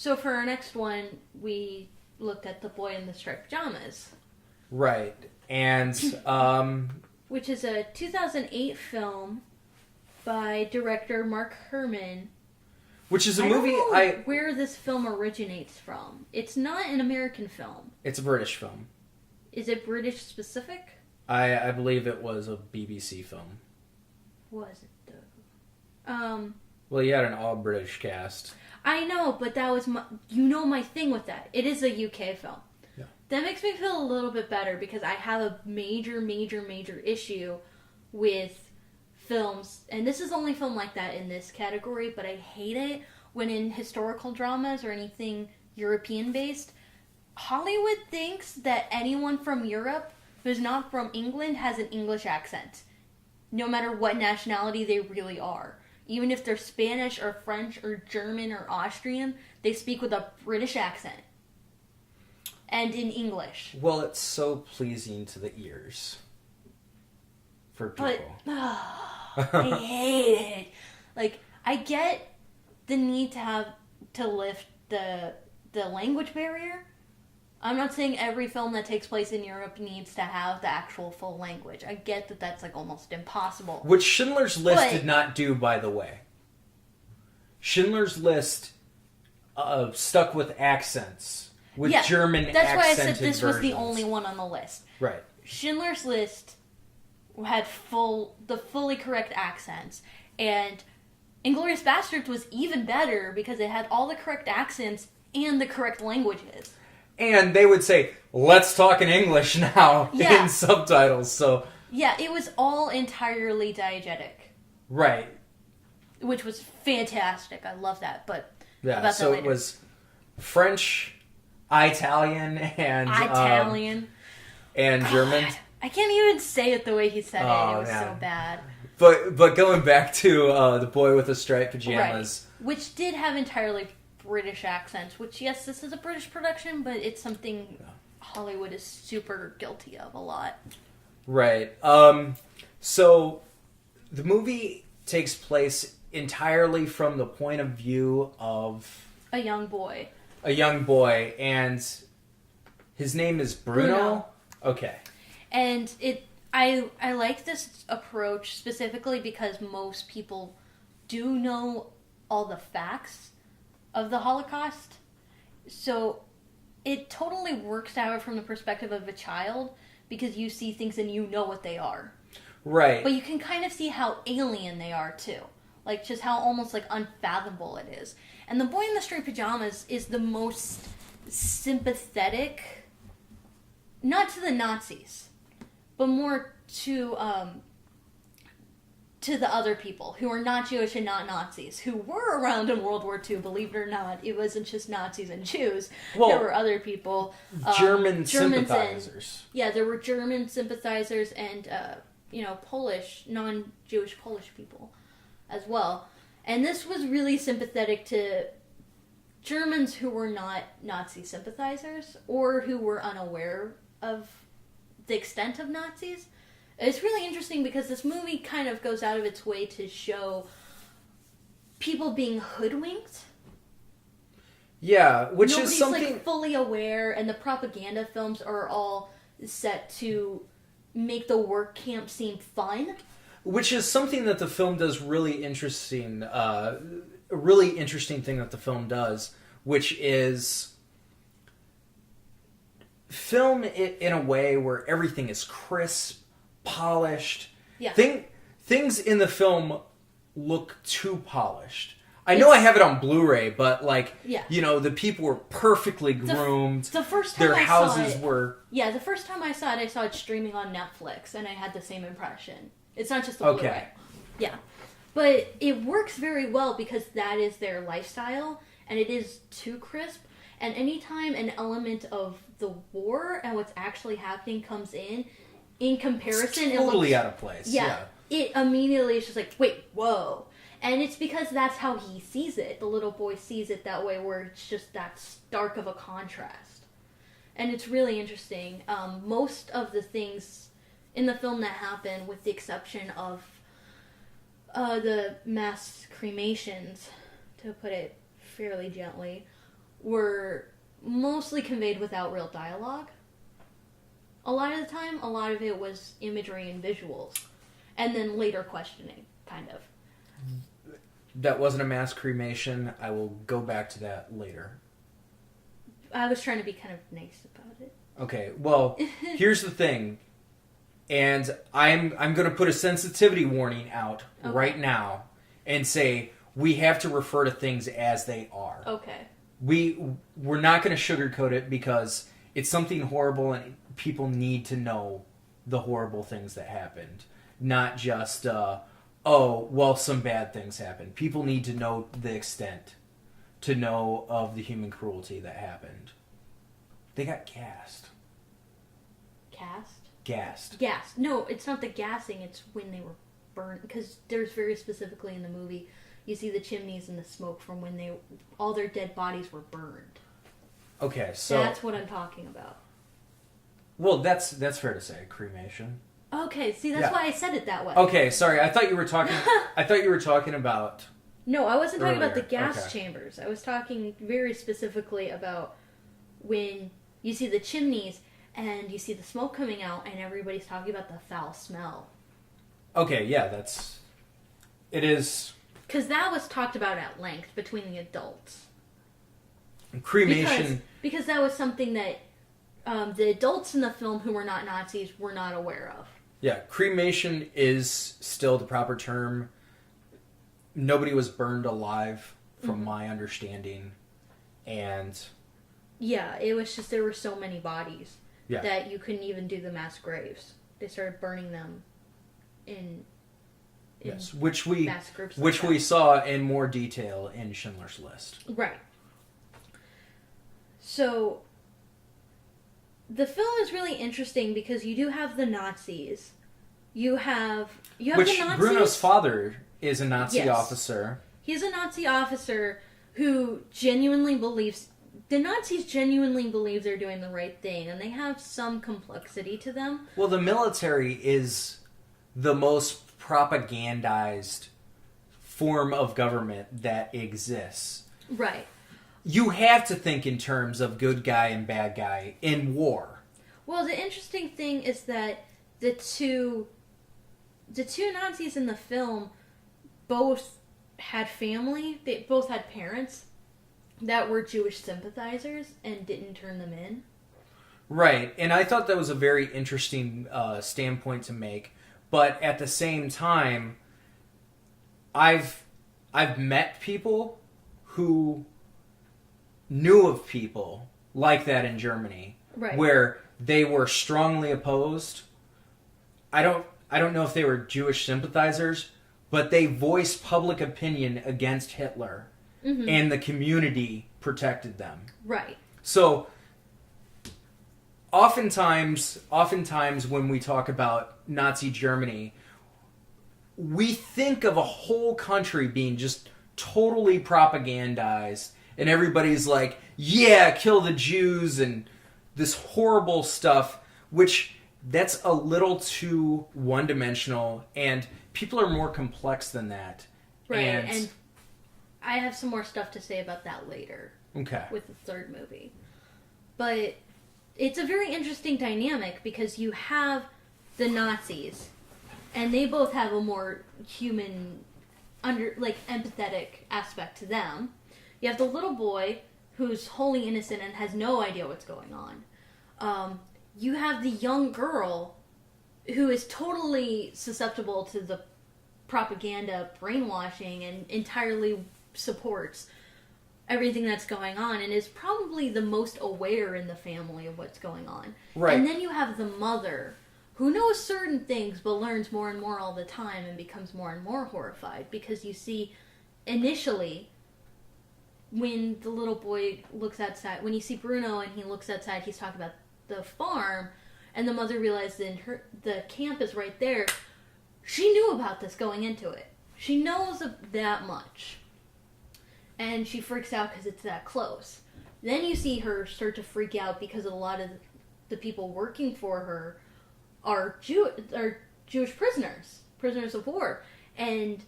So for our next one, we looked at The Boy in the Striped Pajamas. Right. And, which is a 2008 film by director Mark Herman. Which is a movie where this film originates from. It's not an American film. It's a British film. Is it British specific? I believe it was a BBC film. Was it though? Well, you had an all-British cast. I know, but that was my thing with that. It is a UK film. Yeah. That makes me feel a little bit better because I have a major issue with films, and this is the only film like that in this category, but I hate it when in historical dramas or anything European-based, Hollywood thinks that anyone from Europe who's not from England has an English accent, no matter what nationality they really are. Even if they're Spanish or French or German or Austrian, they speak with a British accent. And in English. Well, it's so pleasing to the ears. For people. But, I hate it. Like, I get the need to lift the language barrier. I'm not saying every film that takes place in Europe needs to have the actual full language. I get that that's like almost impossible. Which Schindler's List did not do, by the way. Schindler's List stuck with accents. With German accented that's why I said this versions. was the only one on the list. Right. Schindler's List had the fully correct accents, and Inglorious Basterds was even better because it had all the correct accents and the correct languages. And they would say, let's talk in English now in subtitles. So yeah, it was all entirely diegetic. Right. Which was fantastic. I love that. But yeah, about so that later. It was French, Italian, and German. I can't even say it the way he said it. It was man. so bad. But going back to The Boy with the Striped Pajamas. Right. Which did have entirely British accents, which, yes, this is a British production, but it's something Hollywood is super guilty of a lot. Right. So the movie takes place entirely from the point of view of a young boy, and his name is Bruno. Okay. And I like this approach specifically because most people do know all the facts of the Holocaust. So it totally works out from the perspective of a child because you see things and you know what they are. Right. But you can kind of see how alien they are too. Like just how almost like unfathomable it is. And The Boy in the Striped Pajamas is the most sympathetic, not to the Nazis, but more to the other people who are not Jewish and not Nazis, who were around in World War II, believe it or not. It wasn't just Nazis and Jews. Well, there were other people. German sympathizers. There were German sympathizers and, Polish, non-Jewish Polish people as well. And this was really sympathetic to Germans who were not Nazi sympathizers or who were unaware of the extent of Nazis. It's really interesting because this movie kind of goes out of its way to show people being hoodwinked. Yeah, which Nobody's is something... like fully aware, and the propaganda films are all set to make the work camp seem fun. Which is something that the film does really interesting. A really interesting thing that the film does, which is film it in a way where everything is crisp, polished. Yeah. Things in the film look too polished. I know I have it on Blu-ray, but the people were perfectly groomed. The first time their I houses saw it, were. Yeah, the first time I saw it streaming on Netflix, and I had the same impression. It's not just the Blu-ray. Okay. Yeah, but it works very well because that is their lifestyle, and it is too crisp. And anytime an element of the war and what's actually happening comes in comparison, It's totally it looks, out of place. Yeah. It immediately is just like, wait, whoa. And it's because that's how he sees it. The little boy sees it that way, where it's just that stark of a contrast. And it's really interesting. Most of the things in the film that happen, with the exception of the mass cremations, to put it fairly gently, were mostly conveyed without real dialogue. A lot of the time, a lot of it was imagery and visuals. And then later questioning, kind of. That wasn't a mass cremation. I will go back to that later. I was trying to be kind of nice about it. Okay, well, here's the thing. And I'm going to put a sensitivity warning out right now and say we have to refer to things as they are. Okay. We're not going to sugarcoat it because it's something horrible and people need to know the horrible things that happened. Not just, some bad things happened. People need to know the extent to know of the human cruelty that happened. They got gassed. Gassed. No, it's not the gassing, it's when they were burned. Because there's very specifically in the movie, you see the chimneys and the smoke from when all their dead bodies were burned. Okay, so... That's what I'm talking about. Well, that's fair to say, cremation. Okay, see, that's why I said it that way. Okay, sorry, I thought you were talking about... No, I wasn't talking about the earlier. gas chambers. I was talking very specifically about when you see the chimneys and you see the smoke coming out and everybody's talking about the foul smell. Okay, yeah, it is... Because that was talked about at length between the adults. Cremation... Because that was something that the adults in the film who were not Nazis were not aware of. Yeah, cremation is still the proper term. Nobody was burned alive, from my understanding. And... Yeah, it was just there were so many bodies that you couldn't even do the mass graves. They started burning them in which we mass groups we saw in more detail in Schindler's List. Right. So the film is really interesting because you do have the Nazis. You have the Nazis. Bruno's father is a Nazi officer. He's a Nazi officer who genuinely believes... The Nazis genuinely believe they're doing the right thing, and they have some complexity to them. Well, the military is the most propagandized form of government that exists. Right. You have to think in terms of good guy and bad guy in war. Well, the interesting thing is that the two Nazis in the film both had family. They both had parents that were Jewish sympathizers and didn't turn them in. Right, and I thought that was a very interesting standpoint to make. But at the same time, I've met people who knew of people like that in Germany, right, where they were strongly opposed. I don't know if they were Jewish sympathizers, but they voiced public opinion against Hitler, and the community protected them. Right. So, oftentimes when we talk about Nazi Germany, we think of a whole country being just totally propagandized, and everybody's like, yeah, kill the Jews, and this horrible stuff, which that's a little too one-dimensional, and people are more complex than that. Right, and I have some more stuff to say about that later. Okay. With the third movie. But it's a very interesting dynamic because you have the Nazis, and they both have a more human, empathetic aspect to them. You have the little boy who's wholly innocent and has no idea what's going on. You have the young girl who is totally susceptible to the propaganda, brainwashing, and entirely supports everything that's going on and is probably the most aware in the family of what's going on. Right. And then you have the mother who knows certain things but learns more and more all the time and becomes more and more horrified because you see initially when the little boy looks outside, when you see Bruno and he looks outside, he's talking about the farm, and the mother realizes the camp is right there. She knew about this going into it. She knows that much. And she freaks out because it's that close. Then you see her start to freak out because a lot of the people working for her are Jewish prisoners of war. And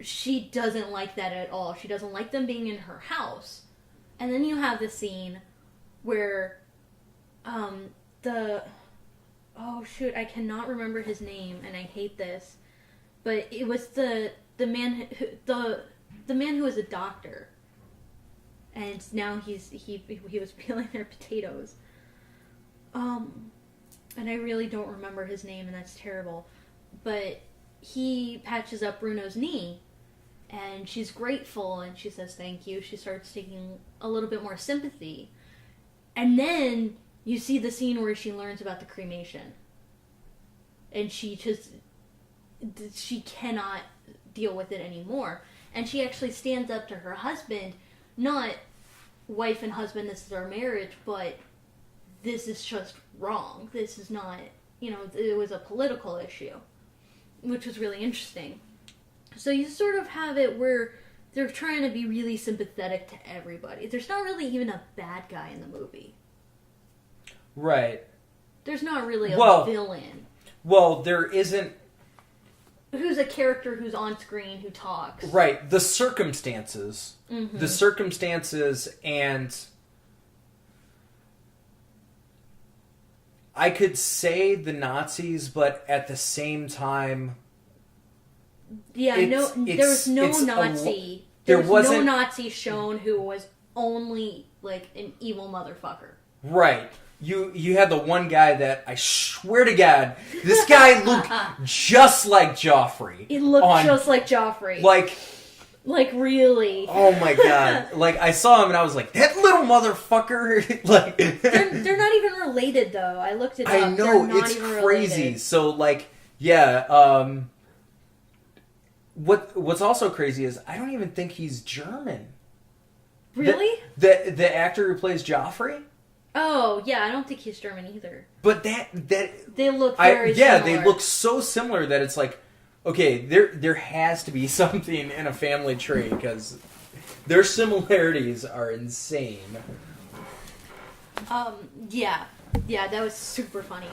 she doesn't like that at all. She doesn't like them being in her house. And then you have the scene where oh shoot, I cannot remember his name, and I hate this, but it was the man who was a doctor, and now he was peeling their potatoes. And I really don't remember his name, and that's terrible. But he patches up Bruno's knee, and she's grateful, and she says thank you. She starts taking a little bit more sympathy. And then you see the scene where she learns about the cremation. And she cannot deal with it anymore. And she actually stands up to her husband, not wife and husband, this is our marriage, but this is just wrong. This is not, it was a political issue, which was really interesting. So you sort of have it where they're trying to be really sympathetic to everybody. There's not really even a bad guy in the movie. Right. There's not really a villain. Well, there isn't... Who's a character who's on screen, who talks. Right. The circumstances. Mm-hmm. The circumstances, and... I could say the Nazis, but at the same time... Yeah, there was no Nazi. There was no Nazi shown who was only, like, an evil motherfucker. Right. You had the one guy that, I swear to God, this guy looked just like Joffrey. He looked just like Joffrey. Like, really. Oh my God. Like, I saw him and I was like, that little motherfucker. Like, they're not even related, though. I looked it up. I know, it's crazy. Related. So, like, yeah, what's also crazy is I don't even think he's German. Really? The actor who plays Joffrey? Oh, yeah, I don't think he's German either. But they look very similar. They look so similar that it's like, okay, there has to be something in a family tree, because their similarities are insane. Yeah, that was super funny.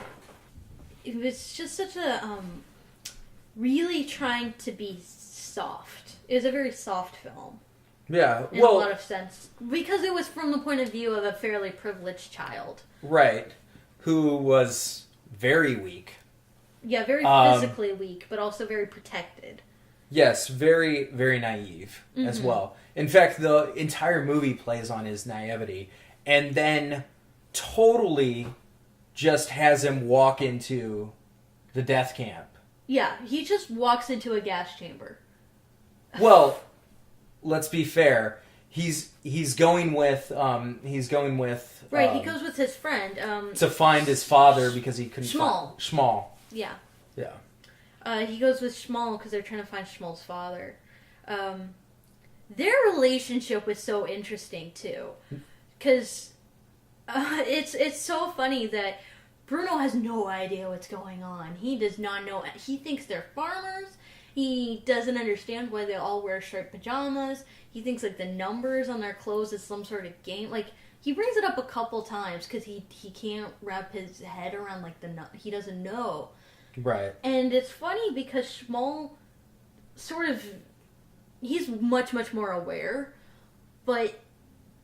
It was just such a, really trying to be soft. It was a very soft film. Yeah, in a lot of sense. Because it was from the point of view of a fairly privileged child. Right. Who was very weak. Yeah, very physically weak, but also very protected. Yes, very, very naive as well. In fact, the entire movie plays on his naivety. And then totally just has him walk into the death camp. Yeah, he just walks into a gas chamber. Well... Let's be fair. He's going with right. He goes with his friend to find his father because he couldn't Small. Small. Yeah. Yeah. He goes with Small because they're trying to find Small's father. Their relationship was so interesting too, because it's so funny that Bruno has no idea what's going on. He does not know. He thinks they're farmers. He doesn't understand why they all wear striped pajamas. He thinks, like, the numbers on their clothes is some sort of game. Like, he brings it up a couple times because he can't wrap his head around, like, he doesn't know. Right. And it's funny because Small sort of... He's much, much more aware. But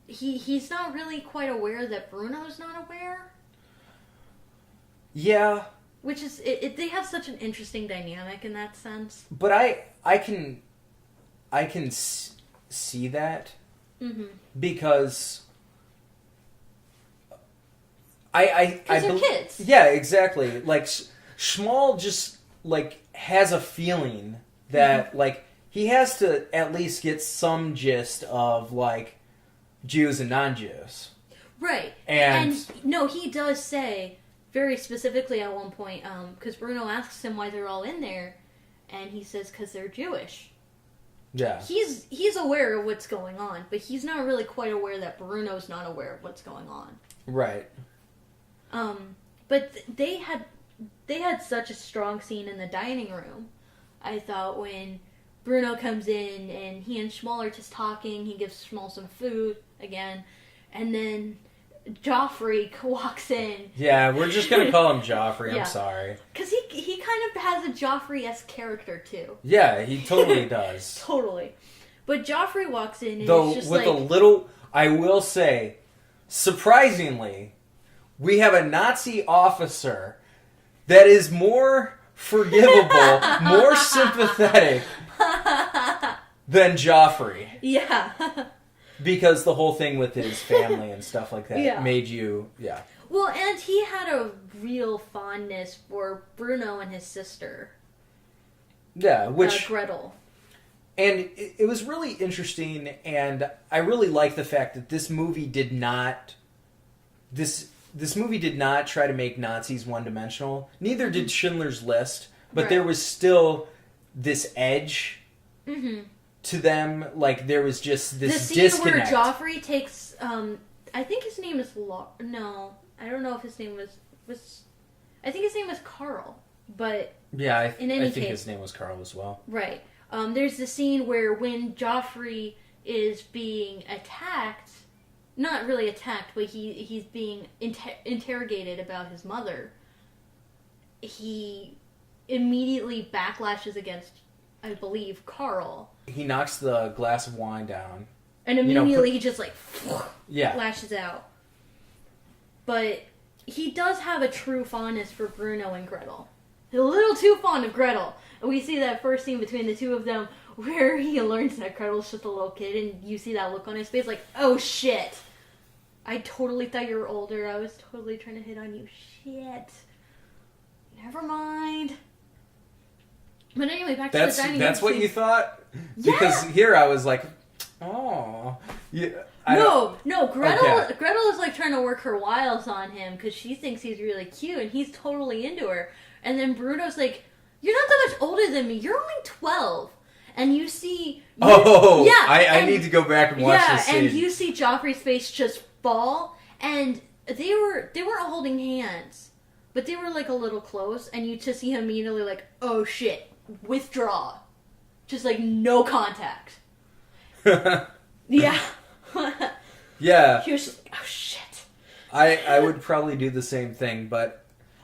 he's not really quite aware that Bruno's not aware. Yeah. Which is, they have such an interesting dynamic in that sense. But I can see that because they're kids. Yeah, exactly. Like Small just like has a feeling that like he has to at least get some gist of like Jews and non-Jews. Right. And no, he does say. Very specifically at one point, because Bruno asks him why they're all in there, and he says because they're Jewish. Yeah. He's aware of what's going on, but he's not really quite aware that Bruno's not aware of what's going on. Right. But they had such a strong scene in the dining room. I thought when Bruno comes in and he and Small are just talking, he gives Small some food again, and then Joffrey walks in. Yeah, we're just gonna call him Joffrey. I'm sorry. Because he kind of has a Joffrey-esque character too. Yeah, he totally does. Totally. But Joffrey walks in and though it's just with like... I will say, surprisingly, we have a Nazi officer that is more forgivable, more sympathetic than Joffrey. Yeah. Because the whole thing with his family and stuff like that made you... Yeah. Well, and he had a real fondness for Bruno and his sister. Yeah, which... Gretel. And it was really interesting, and I really like the fact that this movie did not... This movie did not try to make Nazis one-dimensional. Neither did Schindler's List, but there was still this edge to them. Like, there was just this disconnect. The scene where Joffrey takes... I think his name is... No, I don't know if his name was... I think his name was Carl, but... Yeah, I in any think case, his name was Carl as well. Right. There's the scene where when Joffrey is being attacked, not really attacked, but he's being interrogated about his mother, he immediately backlashes against, I believe, Carl. He knocks the glass of wine down. And immediately he just lashes out. But he does have a true fondness for Bruno and Gretel. A little too fond of Gretel. And we see that first scene between the two of them where he learns that Gretel's just a little kid, and you see that look on his face like, oh shit. I totally thought you were older. I was totally trying to hit on you. Shit. Never mind. But anyway, back to the dining room. That's what you thought? Yeah. Because here I was like, oh. Yeah, no, Gretel is like trying to work her wiles on him because she thinks he's really cute and he's totally into her. And then Bruno's like, you're not that much older than me. You're only 12. And you see... I need to go back and watch this scene. Yeah, and you see Joffrey's face just fall. And they weren't holding hands. But they were like a little close. And you just see him immediately like, oh shit, withdraw. Just like no contact. Yeah. Yeah. He was just like, oh shit. I would probably do the same thing, but...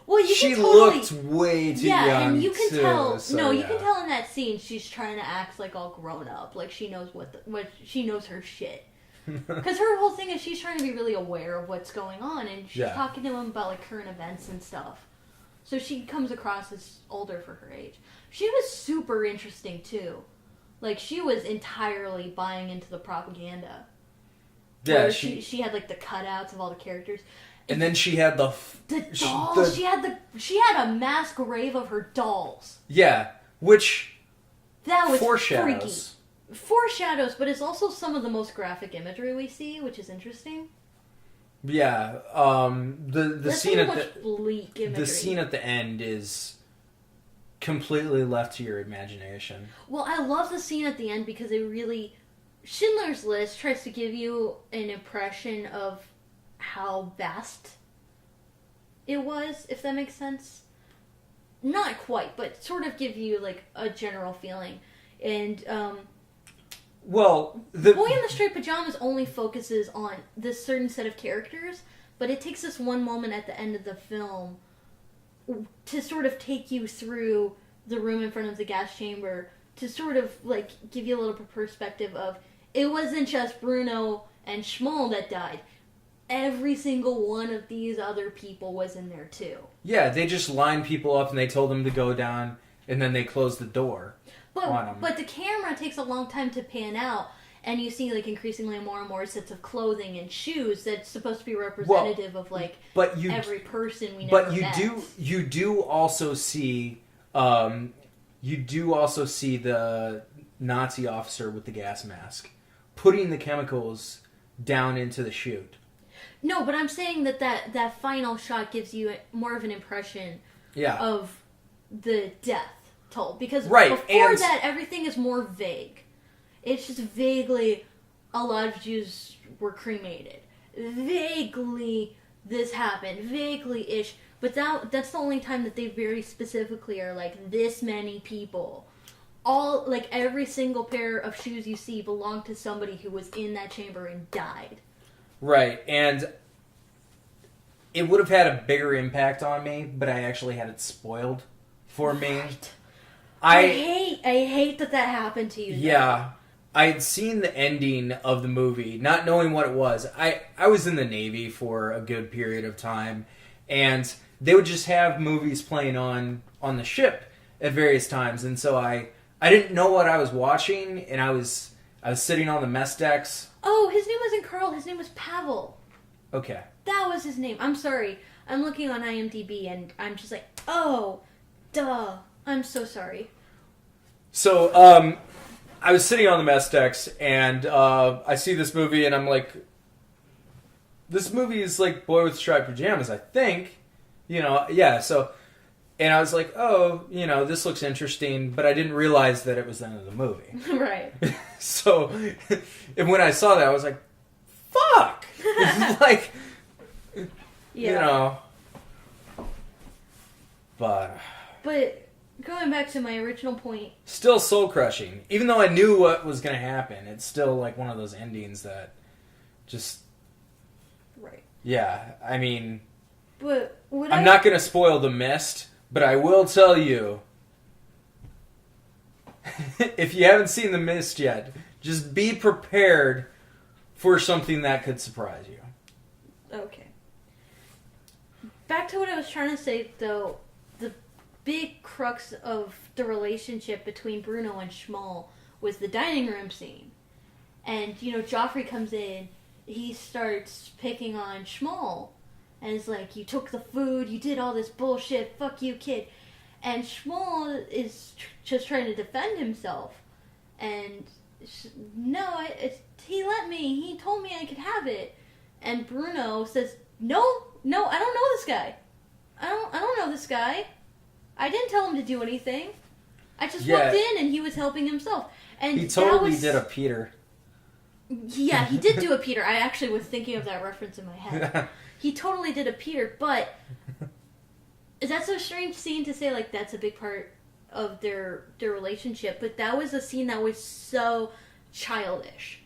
Well, she looked way too young. Yeah, and you can tell. You can tell in that scene she's trying to act like all grown up, like she knows what she knows her shit. Because her whole thing is she's trying to be really aware of what's going on, and she's talking to him about like current events and stuff. So she comes across as older for her age. She was super interesting too. Like she was entirely buying into the propaganda. Yeah, she had like the cutouts of all the characters. And then she had the dolls. She had a mass grave of her dolls. Yeah, which that was foreshadows. Freaky. Foreshadows, but it's also some of the most graphic imagery we see, which is interesting. Yeah, the scene at the end is completely left to your imagination. Well, I love the scene at the end because it really Schindler's List tries to give you an impression of how vast it was, if that makes sense. Not quite, but sort of give you like a general feeling. And the Boy in the Striped Pajamas only focuses on this certain set of characters, but it takes this one moment at the end of the film to sort of take you through the room in front of the gas chamber to sort of like give you a little perspective of it wasn't just Bruno and Small that died. Every single one of these other people was in there too. Yeah, they just lined people up and they told them to go down, and then they closed the door on them. But the camera takes a long time to pan out, and you see like increasingly more and more sets of clothing and shoes that's supposed to be representative of like every person we never met. But you do also see the Nazi officer with the gas mask putting the chemicals down into the chute. No, but I'm saying that final shot gives you more of an impression of the death toll. Because before that, everything is more vague. It's just vaguely, a lot of Jews were cremated. Vaguely, this happened. Vaguely-ish. But that's the only time that they very specifically are like, this many people. All, like, every single pair of shoes you see belong to somebody who was in that chamber and died. Right, and it would have had a bigger impact on me, but I actually had it spoiled for me. Right. I hate that happened to you. Yeah, I had seen the ending of the movie, not knowing what it was. I was in the Navy for a good period of time, and they would just have movies playing on the ship at various times, and so I didn't know what I was watching, and I was sitting on the mess decks. Oh, his name wasn't Carl. His name was Pavel. Okay. That was his name. I'm sorry. I'm looking on IMDb, and I'm just like, oh, duh. I'm so sorry. So, I was sitting on the mess decks, and I see this movie, and I'm like, this movie is like Boy with Striped Pajamas, I think. Yeah, so... And I was like, oh, this looks interesting, but I didn't realize that it was the end of the movie. Right. So, and when I saw that, I was like, fuck! Like, yeah. But going back to my original point. Still soul-crushing. Even though I knew what was going to happen, it's still like one of those endings that just... Right. Yeah, I mean... But I'm not going to spoil The Mist, but I will tell you, if you haven't seen The Mist yet, just be prepared for something that could surprise you. Okay. Back to what I was trying to say, though, the big crux of the relationship between Bruno and Small was the dining room scene. And, Joffrey comes in, he starts picking on Small, and it's like, you took the food, you did all this bullshit, fuck you, kid. And Small is just trying to defend himself. And, he let me, he told me I could have it. And Bruno says, no, I don't know this guy. I don't know this guy. I didn't tell him to do anything. I just walked in and he was helping himself. And he totally did a Peter. Yeah, he did do a Peter. I actually was thinking of that reference in my head. He totally did a Peter, but that's a strange scene to say, like, that's a big part of their relationship, but that was a scene that was so childish.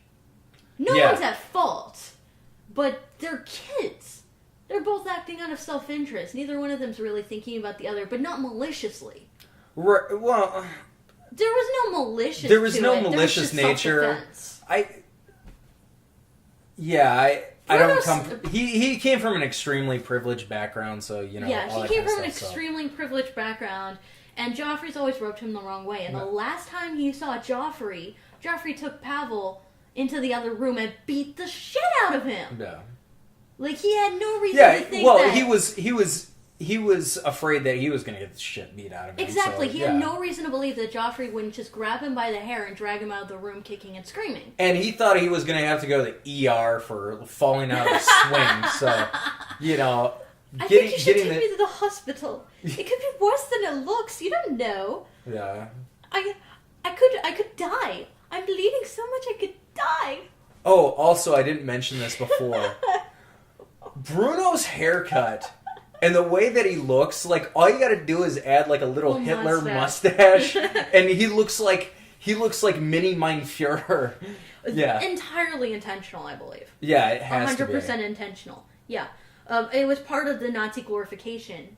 No one's at fault, but they're kids. They're both acting out of self-interest. Neither one of them's really thinking about the other, but not maliciously. Right, well... There was no malicious There was to no it. malicious There was just nature. self-defense. I don't come... He came from an extremely privileged background, so, Yeah, he came from an extremely privileged background, and Joffrey's always rubbed him the wrong way. And the last time he saw Joffrey took Pavel into the other room and beat the shit out of him. Yeah. Like, he had no reason to think that... he was afraid that he was going to get the shit beat out of him. Exactly. So, he had no reason to believe that Joffrey wouldn't just grab him by the hair and drag him out of the room kicking and screaming. And he thought he was going to have to go to the ER for falling out of the swing. So, I think you should take me to the hospital. It could be worse than it looks. You don't know. Yeah. I could die. I'm bleeding so much I could die. Oh, also, I didn't mention this before. Bruno's haircut and the way that he looks, like, all you gotta do is add, like, a little Hitler mustache and he looks like mini Mein Fuhrer. Yeah. Entirely intentional, I believe. Yeah, it has to be. 100% intentional. Yeah. It was part of the Nazi glorification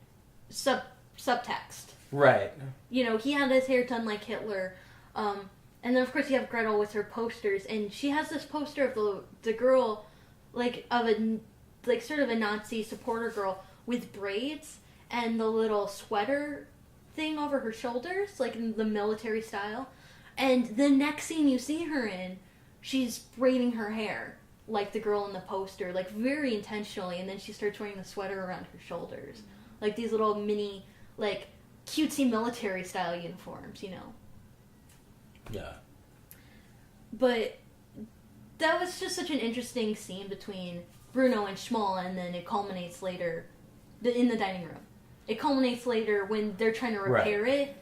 subtext. Right. He had his hair done like Hitler. And then, of course, you have Gretel with her posters. And she has this poster of the girl, sort of a Nazi supporter girl with braids and the little sweater thing over her shoulders, like in the military style. And the next scene you see her in, she's braiding her hair like the girl in the poster, like very intentionally. And then she starts wearing the sweater around her shoulders. Like these little mini, like, cutesy military style uniforms, Yeah. But that was just such an interesting scene between Bruno and Small, and then it culminates later in the dining room. It culminates later when they're trying to repair it,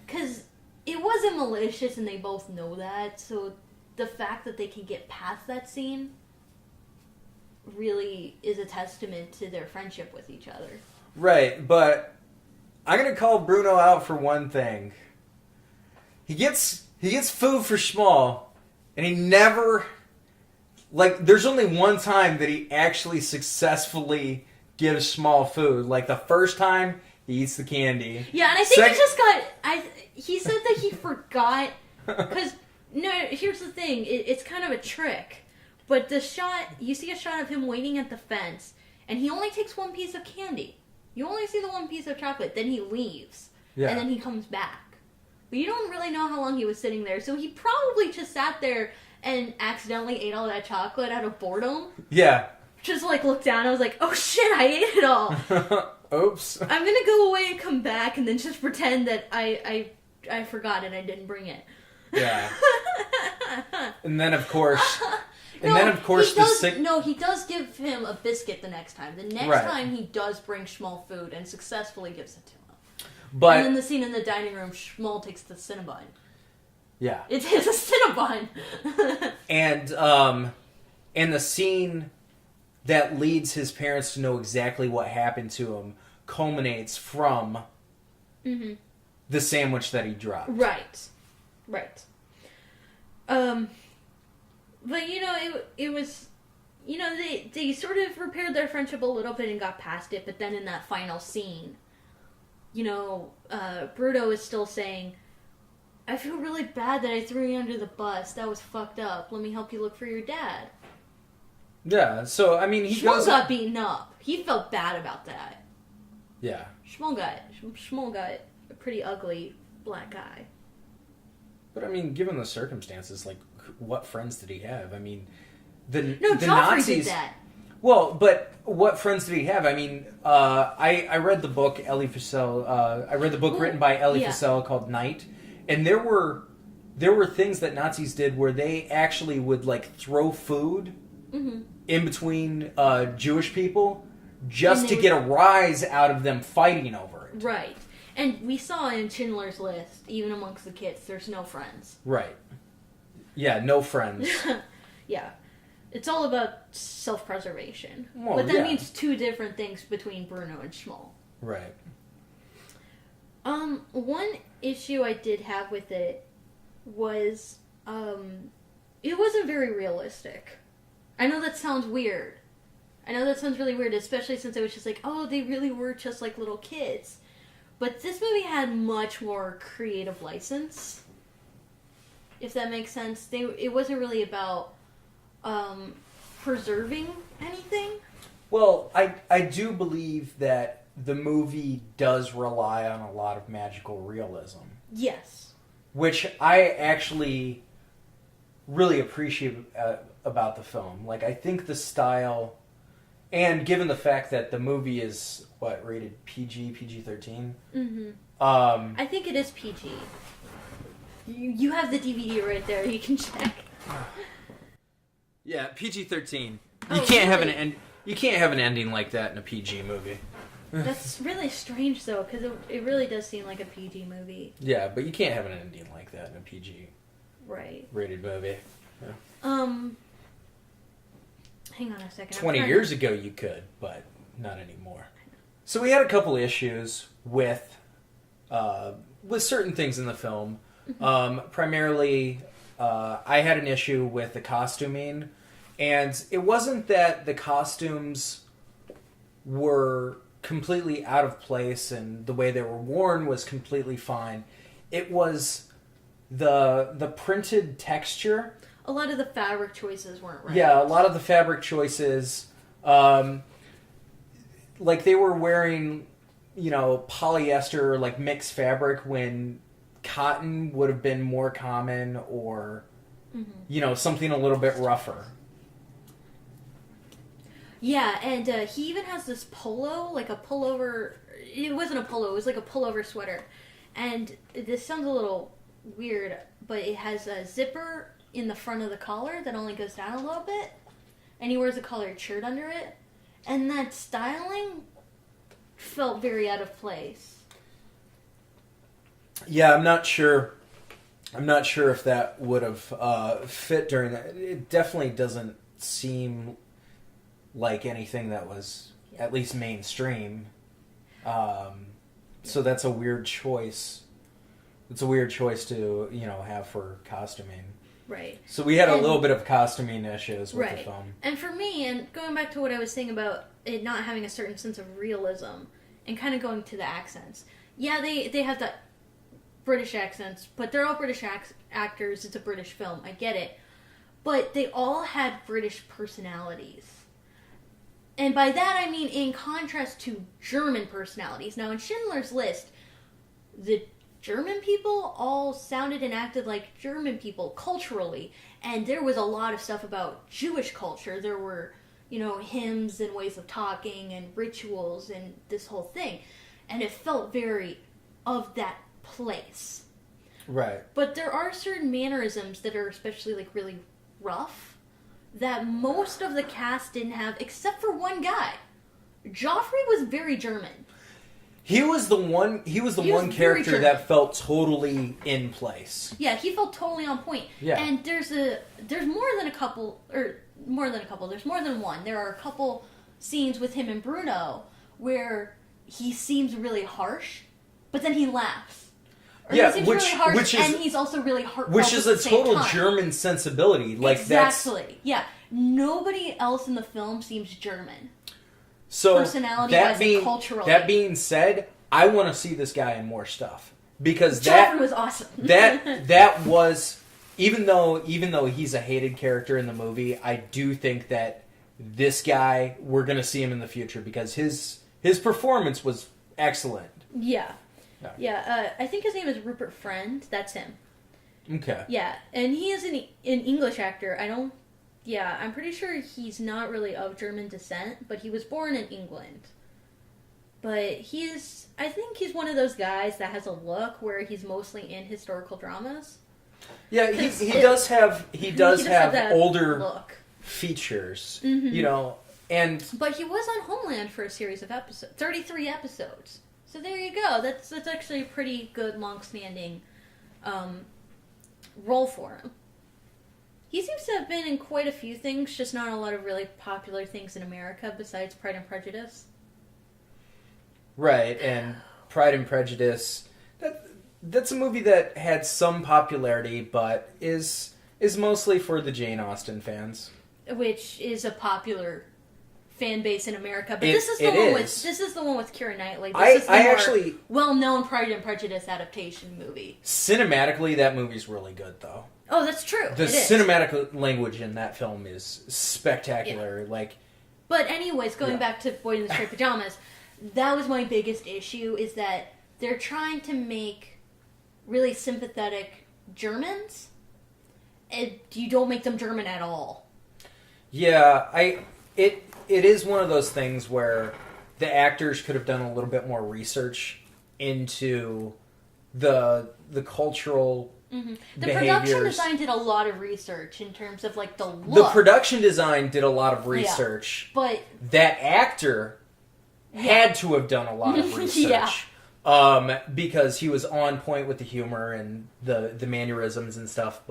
because it wasn't malicious, and they both know that. So the fact that they can get past that scene really is a testament to their friendship with each other. Right, but I'm gonna call Bruno out for one thing. He gets food for Small, and he never, like, there's only one time that he actually successfully gives Small food. Like, the first time, he eats the candy. Yeah, and I think he said that he forgot, because No, here's the thing. It's kind of a trick. But the shot, you see a shot of him waiting at the fence, and he only takes one piece of candy. You only see the one piece of chocolate, then he leaves. Yeah. And then he comes back. But you don't really know how long he was sitting there, so he probably just sat there and accidentally ate all that chocolate out of boredom. Yeah. Just, like, looked down and I was like, oh shit, I ate it all. Oops. I'm gonna go away and come back and then just pretend that I forgot and I didn't bring it. Yeah. And then, of course... he does give him a biscuit the next time. The next Right. time he does bring Schmall food and successfully gives it to him. But... And then the scene in the dining room, Schmall takes the Cinnabon. Yeah. It is a Cinnabon! And the scene that leads his parents to know exactly what happened to him culminates from the sandwich that he dropped. Right. But, you know, it was... You know, they sort of repaired their friendship a little bit and got past it, but then in that final scene, you know, Bruno is still saying, I feel really bad that I threw you under the bus. That was fucked up. Let me help you look for your dad. Yeah, so, I mean, Schmall got beaten up. He felt bad about that. Yeah. Schmall got a pretty ugly black eye. But, I mean, given the circumstances, like, what friends did he have? I mean, the Joffrey Nazis... did that. Well, but what friends did he have? I mean, I read the book, Elie Wiesel, I read the book written by Elie Wiesel called Night, and there were things that Nazis did where they actually would, like, throw food in between Jewish people just to get a rise out of them fighting over it. Right. And we saw in Schindler's List, even amongst the kids, there's no friends. Right. Yeah, no friends. Yeah. It's all about self-preservation. Well, but that means two different things between Bruno and Schmall. Right. One issue I did have with it was, it wasn't very realistic. I know that sounds weird. I know that sounds really weird, especially since it was just like, oh, they really were just like little kids. But this movie had much more creative license, if that makes sense. It wasn't really about preserving anything. Well, I do believe that the movie does rely on a lot of magical realism. Yes. Which I actually really appreciate about the film. Like, I think the style, and given the fact that the movie is, rated PG-13? Mm-hmm. I think it is PG. You have the DVD right there. You can check. Yeah, PG-13. Oh, You can't really? have an ending like that in a PG movie. That's really strange, though, because it really does seem like a PG movie. Yeah, but you can't have an ending like that in a PG Right. rated movie. Yeah. Hang on a second. 20 years ago you could, but not anymore. So we had a couple issues with certain things in the film. Primarily, I had an issue with the costuming, and it wasn't that the costumes were completely out of place and the way they were worn was completely fine. It was the printed texture. A lot of the fabric choices weren't right. Yeah, a lot of the fabric choices, like they were wearing, polyester, like mixed fabric when cotton would have been more common, or, something a little bit rougher. Yeah, and he even has this polo, like a pullover. It wasn't a polo, it was like a pullover sweater. And this sounds a little weird, but it has a zipper in the front of the collar that only goes down a little bit. And he wears a collared shirt under it. And that styling felt very out of place. Yeah, I'm not sure if that would have fit during that. It definitely doesn't seem like anything that was at least mainstream. So that's a weird choice. It's a weird choice to, have for costuming. Right. So we had a little bit of costuming issues with the film. And for me, and going back to what I was saying about it not having a certain sense of realism, and kind of going to the accents. Yeah, they have that British accents, but they're all British actors. It's a British film. I get it. But they all had British personalities. And by that I mean in contrast to German personalities. Now in Schindler's List, the German people all sounded and acted like German people culturally. And there was a lot of stuff about Jewish culture. There were, hymns and ways of talking and rituals and this whole thing. And it felt very of that place. Right. But there are certain mannerisms that are especially like really rough that most of the cast didn't have, except for one guy. Joffrey was very German. He was the one character that felt totally in place. Yeah, he felt totally on point. Yeah. And there's more than one. There are a couple scenes with him and Bruno where he seems really harsh, but then he laughs. Or he seems really harsh, and he's also really heartfelt. Which is a total German sensibility. Exactly. Yeah. Nobody else in the film seems German. So personality-wise and culturally. That being said, I want to see this guy in more stuff because Joffrey was awesome. that was even though he's a hated character in the movie, I do think that this guy, we're going to see him in the future because his performance was excellent. Yeah. I think his name is Rupert Friend. That's him. Okay. Yeah, and he is an English actor. I'm pretty sure he's not really of German descent, but he was born in England. But I think he's one of those guys that has a look where he's mostly in historical dramas. Yeah, he does have that older look. Features, Mm-hmm. But he was on Homeland for a series of 33 episodes. So there you go. That's actually a pretty good, long-standing role for him. He seems to have been in quite a few things, just not a lot of really popular things in America besides Pride and Prejudice. Right, and Pride and Prejudice, that's a movie that had some popularity, but is mostly for the Jane Austen fans. Which is a popular fan base in America, but this is the one with Keira Knightley. This is the more well-known Pride and Prejudice adaptation movie. Cinematically, that movie's really good, though. Oh, that's true. The cinematic language in that film is spectacular. Yeah. But anyways, going back to Boy in the Striped Pajamas, that was my biggest issue, is that they're trying to make really sympathetic Germans, and you don't make them German at all. Yeah, it is one of those things where the actors could have done a little bit more research into the cultural mm-hmm. The behaviors. production design did a lot of research in terms of the look. The production design did a lot of research, but that actor had to have done a lot of research. Because he was on point with the humor and the mannerisms and stuff,